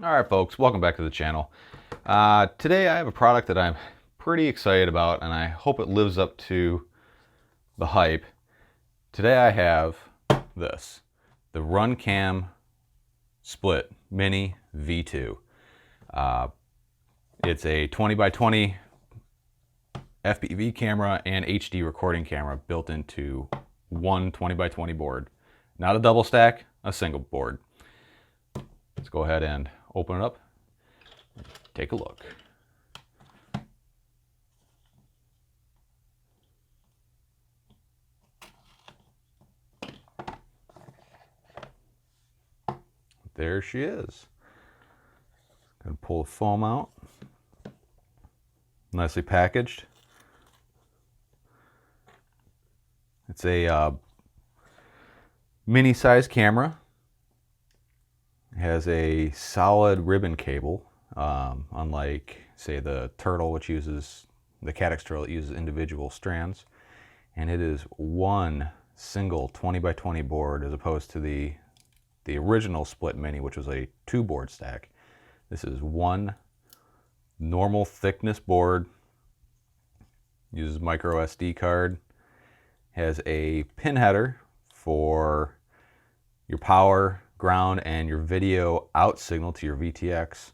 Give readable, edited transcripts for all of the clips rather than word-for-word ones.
Alright folks, welcome back to the channel. Today I have a product that I'm pretty excited about and I hope it lives up to the hype. Today I have this, the Runcam Split Mini V2. It's a 20 by 20 FPV camera and HD recording camera built into one 20 by 20 board. Not a double stack, a single board. Let's go ahead and open it up, take a look. There she is. Gonna pull the foam out. Nicely packaged. It's a mini size camera. It has a solid ribbon cable, unlike say the Turtle, which uses the Caddx Turtle, it uses individual strands, and it is one single 20 by 20 board as opposed to the original Split Mini, which was a 2-board stack. This is one normal thickness board, uses micro SD card, has a pin header for your power, ground, and your video out signal to your VTX.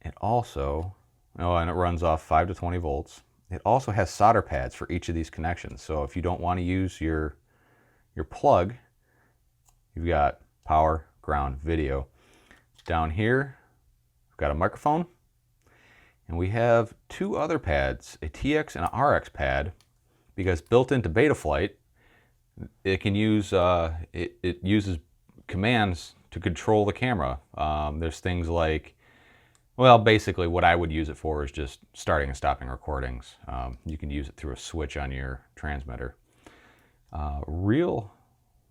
It also, and it runs off 5 to 20 volts. It also has solder pads for each of these connections. So if you don't want to use your plug, you've got power, ground, video. Down here, we've got a microphone, and we have 2 other pads, a TX and an RX pad, because built into Betaflight, it can use it uses commands to control the camera. There's things like, well, basically what I would use it for is just starting and stopping recordings. You can use it through a switch on your transmitter. Real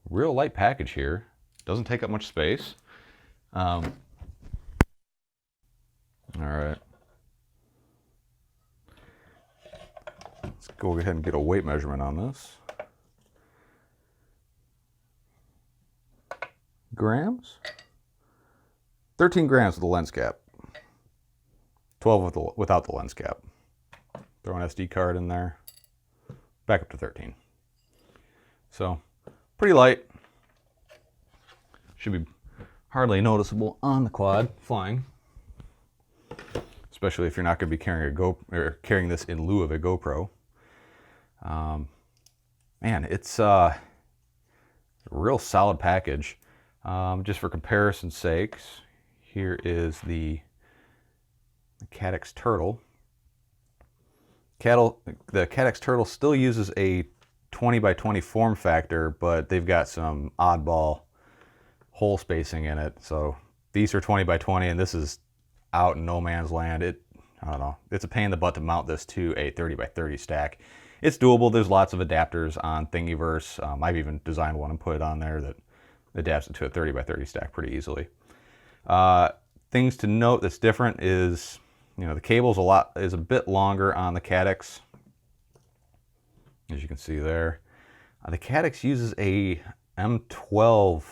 light package here. Doesn't take up much space. All right. Let's go ahead and get a weight measurement on this. Grams? 13 grams with the lens cap. 12 without the lens cap. Throw an SD card in there. Back up to 13. So, pretty light. Should be hardly noticeable on the quad flying. Especially if you're not going to be carrying this in lieu of a GoPro. Man, it's a real solid package. Just for comparison's sakes, here is the Caddx Turtle. The Caddx Turtle still uses a 20 by 20 form factor, but they've got some oddball hole spacing in it. So these are 20 by 20, and this is out in no man's land. I don't know. It's a pain in the butt to mount this to a 30 by 30 stack. It's doable. There's lots of adapters on Thingiverse. I've even designed one and put it on there that adapts it to a 30 by 30 stack pretty easily. Things to note that's different is, the cable's is a bit longer on the Caddx, as you can see there. The Caddx uses a M12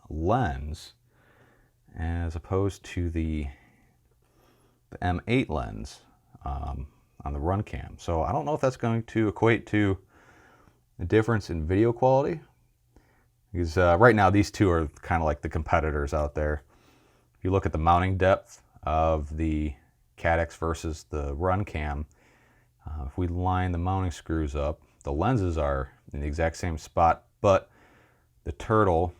lens as opposed to the M8 lens on the Runcam. So I don't know if that's going to equate to a difference in video quality. Because right now these two are kind of like the competitors out there. If you look at the mounting depth of the Caddx versus the Runcam, if we line the mounting screws up, the lenses are in the exact same spot, but the Turtle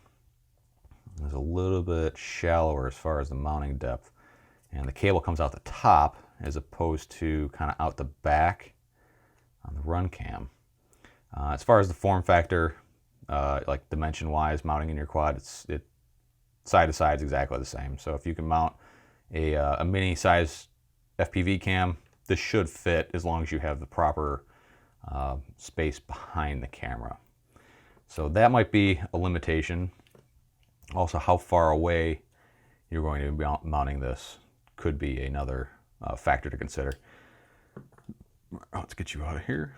is a little bit shallower as far as the mounting depth. And the cable comes out the top as opposed to kind of out the back on the Runcam. As far as the form factor, like dimension wise, mounting in your quad, it side to side is exactly the same. So if you can mount a mini size FPV cam, this should fit as long as you have the proper space behind the camera. So that might be a limitation. Also, how far away you're going to be mounting this could be another factor to consider. Let's get you out of here.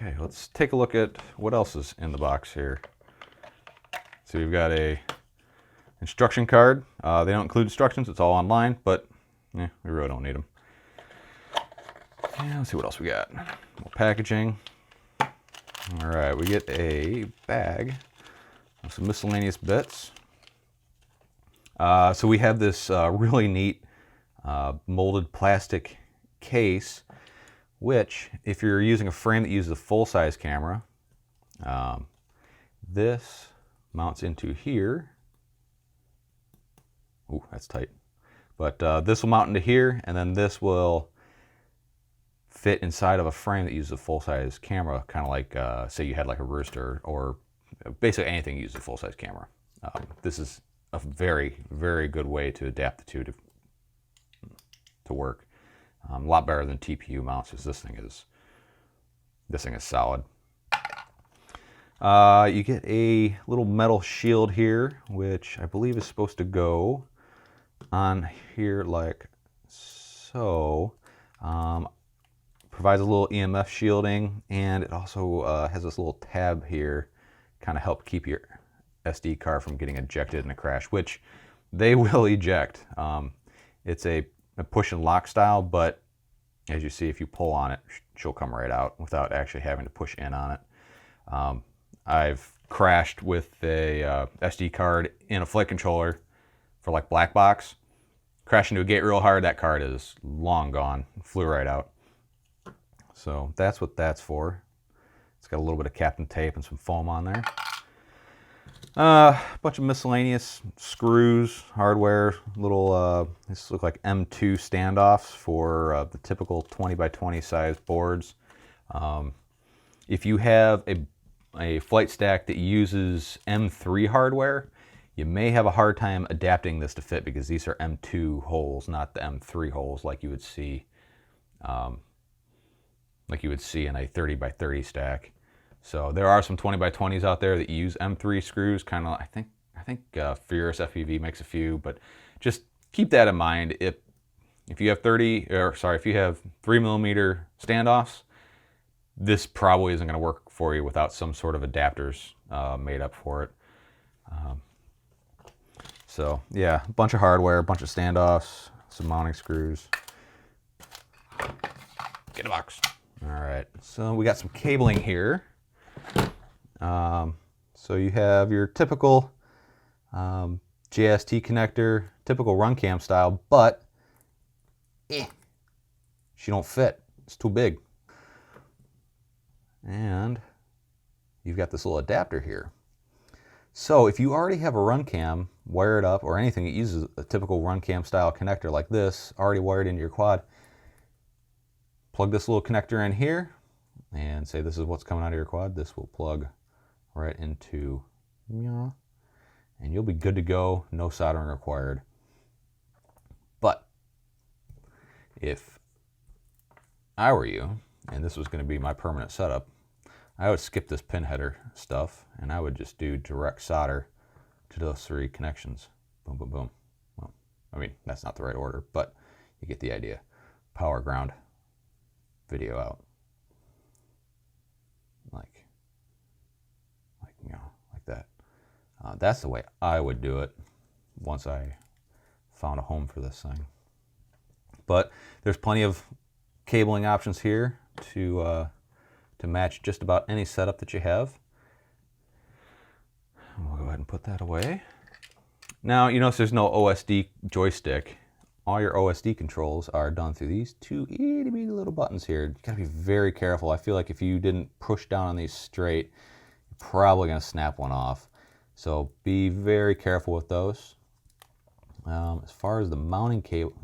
Okay, let's take a look at what else is in the box here. So we've got a instruction card. They don't include instructions, it's all online, but we really don't need them. And let's see what else we got. More packaging. All right, we get a bag of some miscellaneous bits. So we have this really neat molded plastic case, which, if you're using a frame that uses a full-size camera, this mounts into here. Ooh, that's tight. But this will mount into here, and then this will fit inside of a frame that uses a full-size camera, kind of like, say you had like a Rooster, or basically anything that uses a full-size camera. This is a very, very good way to adapt the two to work. A lot better than TPU mounts, because this thing is solid. You get a little metal shield here, which I believe is supposed to go on here like so. Provides a little EMF shielding, and it also has this little tab here, kind of help keep your SD card from getting ejected in a crash, which they will eject. It's a push and lock style, but as you see, if you pull on it, she'll come right out without actually having to push in on it. I've crashed with a SD card in a flight controller for like black box. Crashed into a gate real hard, that card is long gone, flew right out. So that's what that's for. It's got a little bit of Captain Tape and some foam on there. A bunch of miscellaneous screws, hardware, little, these look like M2 standoffs for the typical 20 by 20 size boards. If you have a flight stack that uses M3 hardware, you may have a hard time adapting this to fit, because these are M2 holes, not the M3 holes like you would see in a 30 by 30 stack. So there are some 20 by 20s out there that use M3 screws, kind of. I think Fierce FPV makes a few, but just keep that in mind. If you have 3mm standoffs, this probably isn't going to work for you without some sort of adapters made up for it. So yeah, a bunch of hardware, a bunch of standoffs, some mounting screws. Get a box. All right, so we got some cabling here. So you have your typical JST connector, typical Runcam style, but she don't fit. It's too big. And you've got this little adapter here. So if you already have a Runcam wired up, or anything that uses a typical Runcam style connector like this already wired into your quad, plug this little connector in here, and say this is what's coming out of your quad. This will plug right into, and you'll be good to go. No soldering required. But if I were you, and this was going to be my permanent setup, I would skip this pin header stuff, and I would just do direct solder to those three connections. Boom, boom, boom. Well, I mean, that's not the right order, but you get the idea. Power, ground, video out. Like that. That's the way I would do it once I found a home for this thing. But there's plenty of cabling options here to match just about any setup that you have. We'll go ahead and put that away. Now, you notice there's no OSD joystick. All your OSD controls are done through these two itty bitty little buttons here. You gotta be very careful. I feel like if you didn't push down on these straight, you're probably gonna snap one off. So be very careful with those. As far as the mounting cable,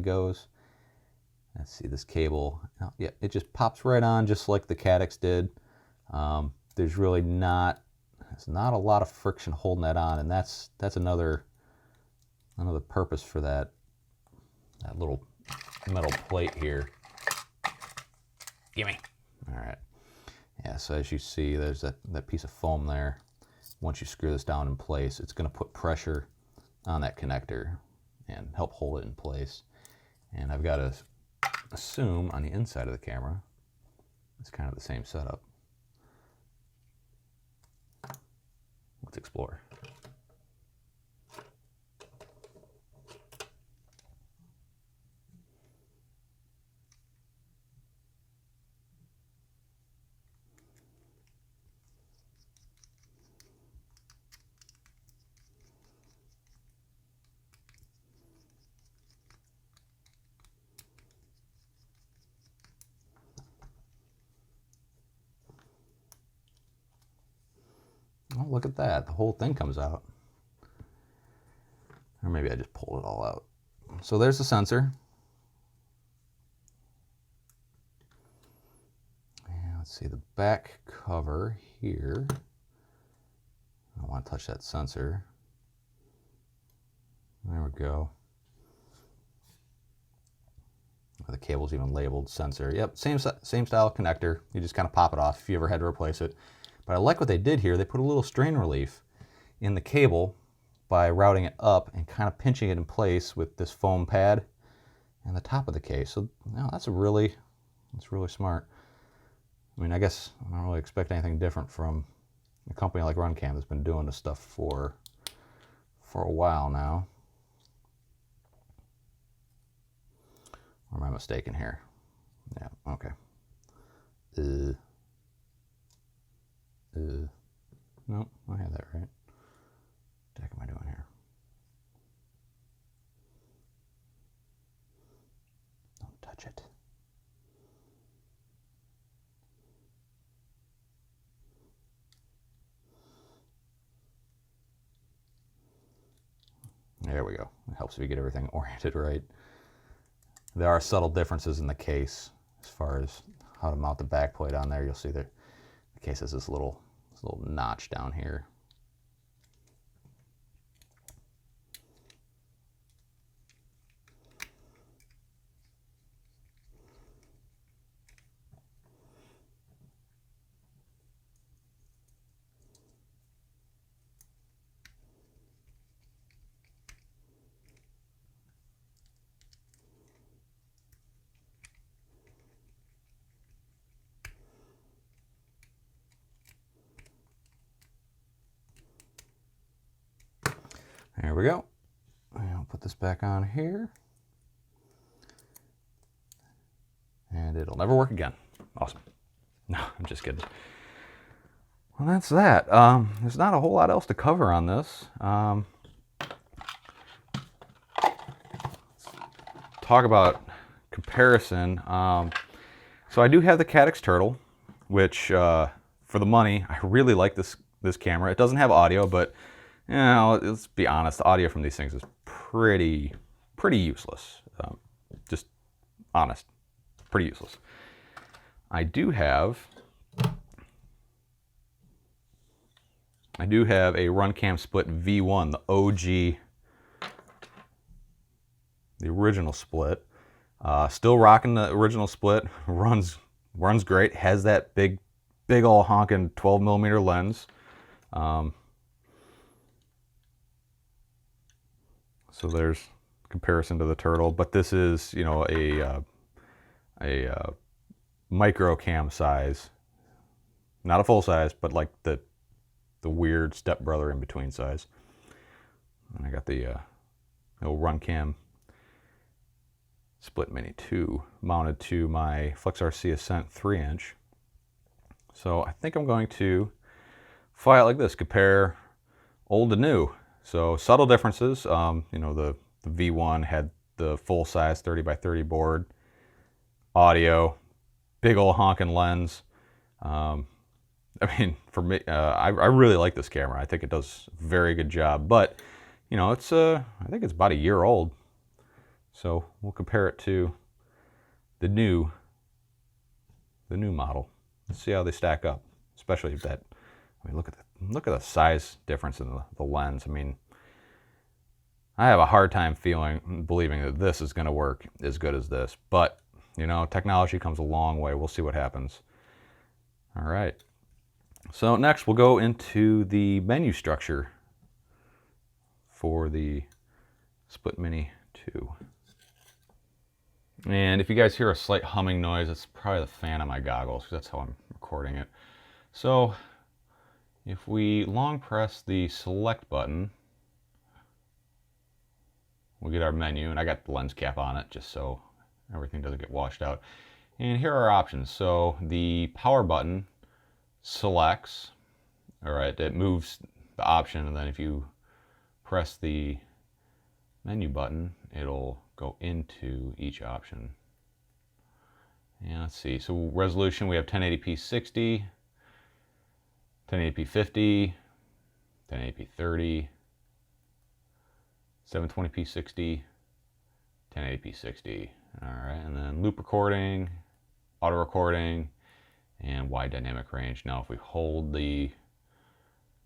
goes, let's see, this cable, yeah, it just pops right on just like the Caddx did. There's really not a lot of friction holding that on, and that's another purpose for that little metal plate here. Gimme. All right. Yeah, so as you see, there's that piece of foam there. Once you screw this down in place, it's going to put pressure on that connector and help hold it in place. And I've got to assume on the inside of the camera, it's kind of the same setup. let's explore. Oh, look at that. The whole thing comes out. Or maybe I just pulled it all out. So there's the sensor. And let's see the back cover here. I don't want to touch that sensor. There we go. The cable's even labeled sensor. Yep, same style connector. You just kind of pop it off if you ever had to replace it. But I like what they did here. They put a little strain relief in the cable by routing it up and kind of pinching it in place with this foam pad and the top of the case. So now that's really smart. I mean, I guess I don't really expect anything different from a company like Runcam that's been doing this stuff for a while now. Or am I mistaken here? Yeah, okay. Nope, I had that right. What the heck am I doing here? Don't touch it. There we go. It helps if you get everything oriented right. There are subtle differences in the case as far as how to mount the back plate on there. You'll see that the case has this little notch down here. There we go. I'll put this back on here. And it'll never work again. Awesome. No, I'm just kidding. Well, that's that. There's not a whole lot else to cover on this. Talk about comparison. So I do have the Caddx Turtle, which for the money, I really like this camera. It doesn't have audio, but you know, let's be honest, the audio from these things is pretty useless. Just honest, pretty useless. I do have a Runcam Split V1, the OG, the original Split. Still rocking the original Split. Runs great. Has that big old honking 12mm lens. So there's comparison to the Turtle, but this is, you know, a micro cam size, not a full size, but like the weird stepbrother in between size. And I got the old Runcam Split Mini 2 mounted to my FlexRC Ascent 3-inch. So I think I'm going to fly it like this, compare old to new. So subtle differences. You know, the V1 had the full size 30x30 board, audio, big old honking lens. I mean, for me, I really like this camera. I think it does a very good job. But you know, it's I think it's about a year old. So we'll compare it to the new model. Let's see how they stack up, especially if that. I mean, look at the size difference in the lens. I mean, I have a hard time believing that this is going to work as good as this. But you know, technology comes a long way. We'll see what happens. All right. So next we'll go into the menu structure for the Split Mini 2. And if you guys hear a slight humming noise, it's probably the fan of my goggles, because that's how I'm recording it. So If we long press the select button, we'll get our menu, and I got the lens cap on it just so everything doesn't get washed out. And here are our options. So the power button selects, all right, it moves the option, and then if you press the menu button, it'll go into each option. And let's see, so resolution, we have 1080p 60, 1080p 50, 1080p 30, 720p 60, 1080p 60. All right, and then loop recording, auto recording, and wide dynamic range. Now if we hold the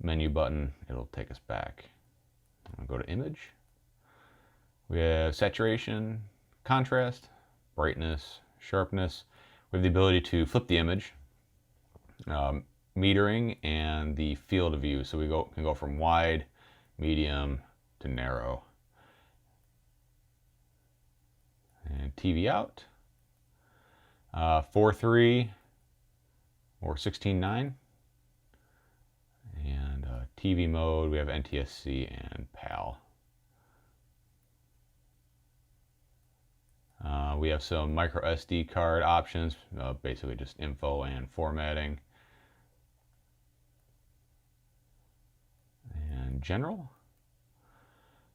menu button, it'll take us back. I'm gonna go to image. We have saturation, contrast, brightness, sharpness. We have the ability to flip the image, metering, and the field of view. So we can go from wide, medium, to narrow. And TV out, 4:3 or 16:9. And TV mode, we have NTSC and PAL. We have some micro SD card options, basically just info and formatting. And general.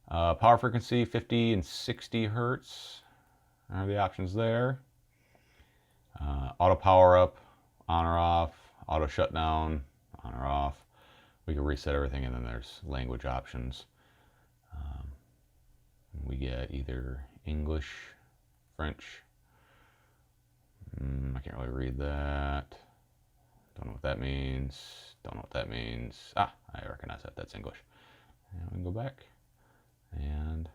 Power frequency, 50 and 60 hertz are the options there. Auto power up, on or off. Auto shutdown, on or off. We can reset everything, and then there's language options. We get either English, French. I can't really read that. Don't know what that means. Don't know what that means. Ah, I recognize that. That's English. And we can go back. And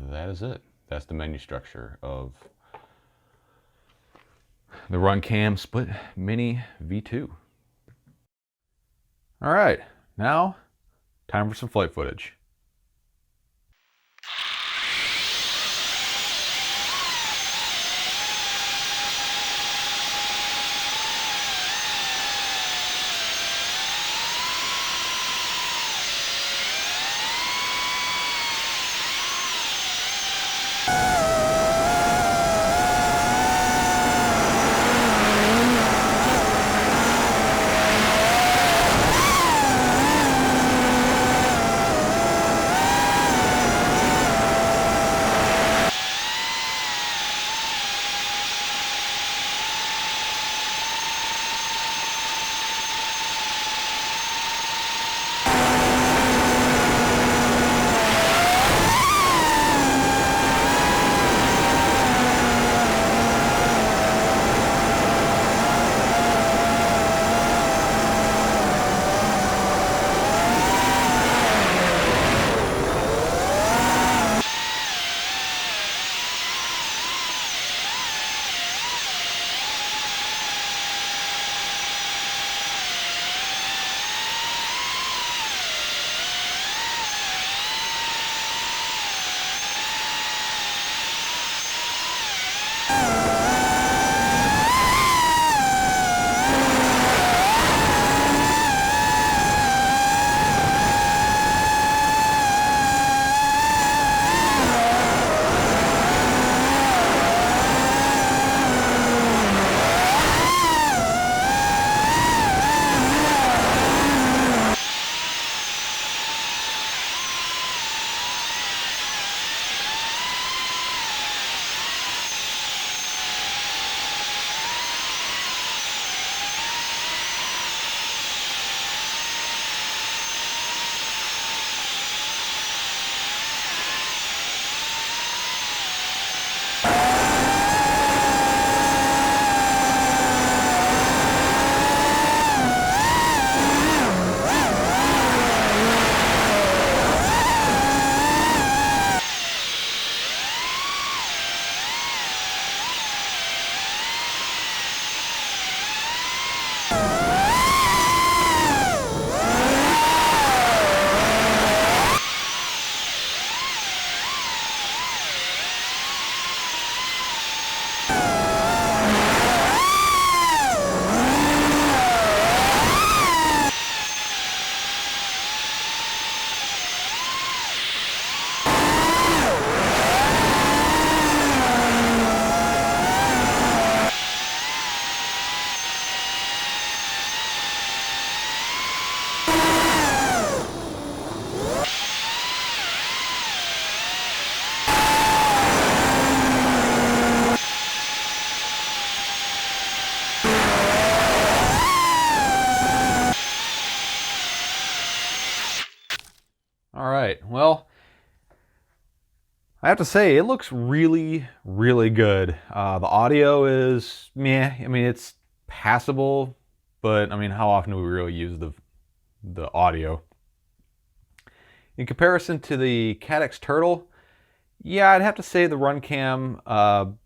that is it. That's the menu structure of the Runcam Split Mini V2. All right, now time for some flight footage. right. Well, I have to say, it looks really, really good. The audio is meh. I mean, it's passable, but I mean, how often do we really use the audio? In comparison to the Caddx Turtle, yeah, I'd have to say the Runcam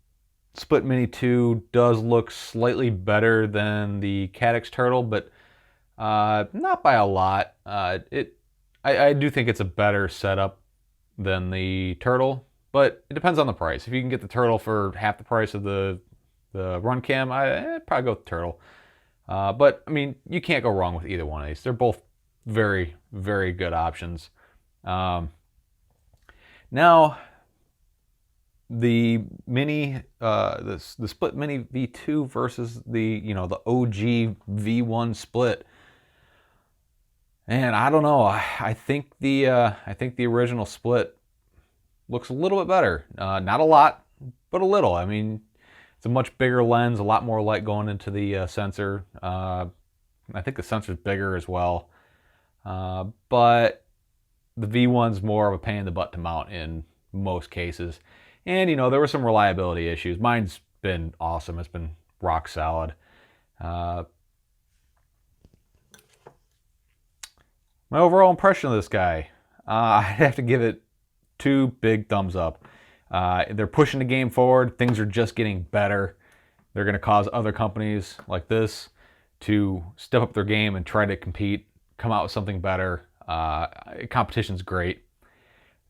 Split Mini 2 does look slightly better than the Caddx Turtle, but not by a lot. I do think it's a better setup than the Turtle, but it depends on the price. If you can get the Turtle for half the price of the Runcam, I'd probably go with the Turtle. But I mean, you can't go wrong with either one of these. They're both very, very good options. Now, the Mini, the Split Mini V2 versus the the OG V1 Split. And I don't know. I think the original Split looks a little bit better. Not a lot, but a little. I mean, it's a much bigger lens, a lot more light going into the sensor. I think the sensor's bigger as well. But the V1's more of a pain in the butt to mount in most cases. And there were some reliability issues. Mine's been awesome. It's been rock solid. My overall impression of this guy, I'd have to give it 2 big thumbs up. They're pushing the game forward. Things are just getting better. They're going to cause other companies like this to step up their game and try to compete, come out with something better. Competition's great.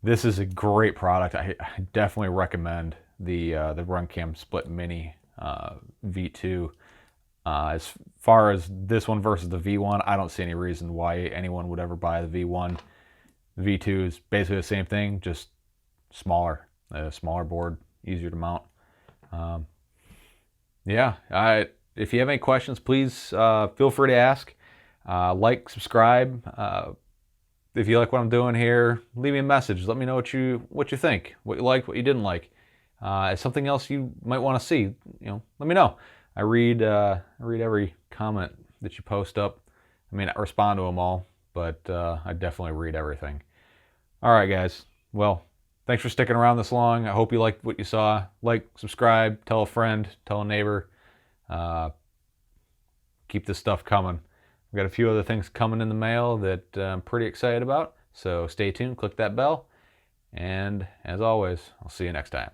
This is a great product. I definitely recommend the Runcam Split Mini V2. As far as this one versus the V1, I don't see any reason why anyone would ever buy the V1. The V2 is basically the same thing, just smaller. A smaller board, easier to mount. Yeah, if you have any questions, please feel free to ask. Like, subscribe. If you like what I'm doing here, leave me a message. Let me know what you think, what you liked, what you didn't like. Something else you might want to see, let me know. I read every comment that you post up. I mean, I respond to them all, but I definitely read everything. All right, guys. Well, thanks for sticking around this long. I hope you liked what you saw. Like, subscribe, tell a friend, tell a neighbor. Keep this stuff coming. We've got a few other things coming in the mail that I'm pretty excited about. So stay tuned, click that bell, and as always, I'll see you next time.